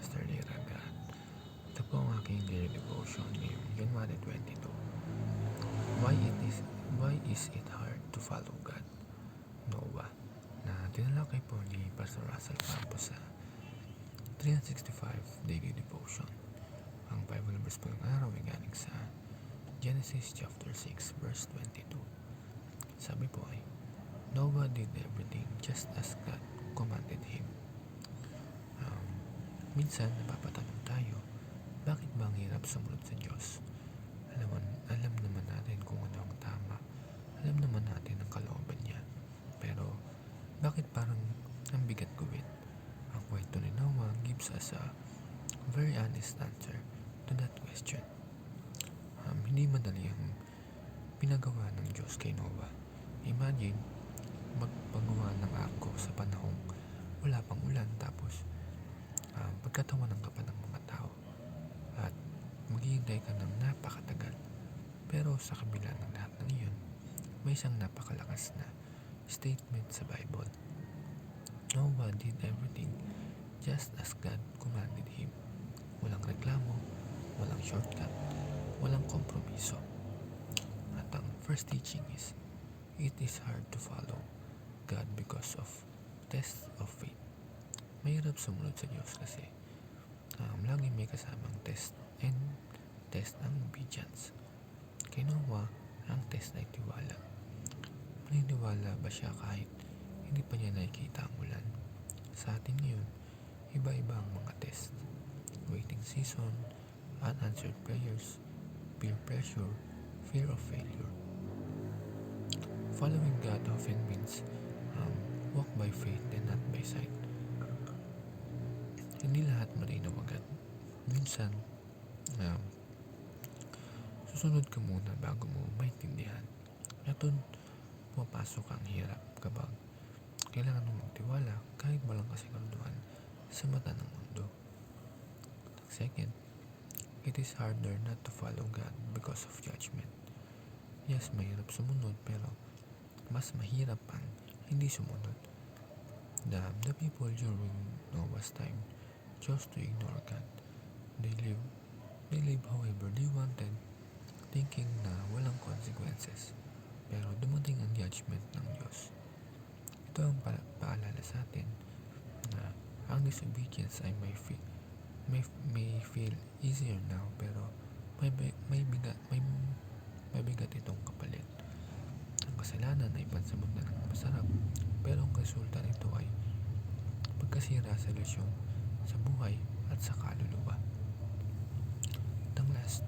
Pastor Liraga. Ito po ang aking daily devotion ngayong January 22. Why is it hard to follow God? Noah, na tinalakay po ni Pastor Russell Campos sa 365 daily devotion. Ang Bible verse po ng araw ay galing sa Genesis chapter 6 verse 22. Sabi po ay, Noah did everything just as God commanded him. Minsan napapatanong tayo, bakit ba ang hirap sumunod sa Diyos? Alam naman natin kung ano ang tama. Alam naman natin ang kalooban niya. Pero, bakit parang ang bigat gawin? Ang kwento ni Noah gives us a very honest answer to that question. Hindi madali ang pinagawa ng Diyos kay Noah. Imagine, magpagawa ng arko sa panahong wala pang ulan, tapos pagkatawanan ka pa ng mga tao at maghihintay ka ng napakatagal. Pero sa kabila ng lahat ng iyon, may isang napakalakas na statement sa Bible. Noah did everything just as God commanded him. Walang reklamo, walang shortcut, walang kompromiso. At ang first teaching is, it is hard to follow God because of test of faith. Mahirap sumunod sa Diyos kasi lagi may kasamang test ang obedience. Kay Noah, ang test ay tiwala. Maniniwala ba siya kahit hindi pa niya nakikita ang ulan? Sa atin ngayon, iba-iba ang mga test. Waiting season, unanswered prayers, peer pressure, fear of failure. Following God often means walk by faith and not by sight. Hindi lahat malinaw agad. Minsan, susunod ka muna bago mo maintindihan. At doon, pumapasok ang hirap kapag kailangan mong magtiwala kahit walang kasiguraduhan sa mata ng mundo. Second, it is harder not to follow God because of judgment. Yes, mahirap sumunod, pero mas mahirap ang hindi sumunod. The people during Noah's time chose to ignore God. They live however they wanted, thinking na walang consequences. Pero dumating ang judgment ng Diyos. Ito ang paalala sa atin na ang disobedience ay may feel easier now, pero may bigat itong kapalit. Ang kasalanan ay pansamantalang masarap, pero ang resulta nito ay pagkasira sa relasyon, sa buhay at sa kaluluwa. At last,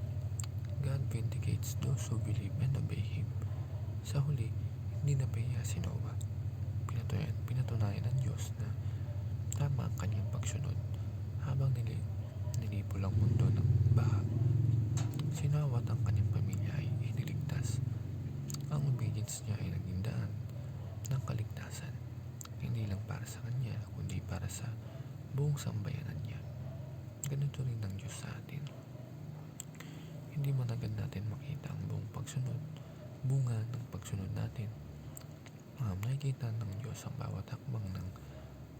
God vindicates those who believe and obey Him. Sa huli, hindi napahiya si Noah. Pinatunayan ng Diyos na tama ang kanyang pagsunod habang nilipol ang mundo ng baha. Si Noah at ang kanyang pamilya ay iniligtas. Ang obedience niya ay naging daan ng kaligtasan, hindi lang para sa kanya, kundi para sa buong sambayanan niya. Ganito rin ang Diyos sa atin. Hindi man agad natin makita ang buong bunga ng pagsunod natin. Nakikita ng Diyos ang bawat hakbang ng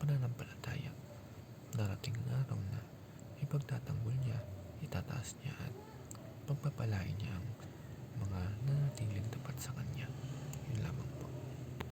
pananampalataya. Darating ang araw na ipagtatanggol niya, itataas niya at pagpapalain niya ang mga nanatiling tapat sa kanya. Yun lamang.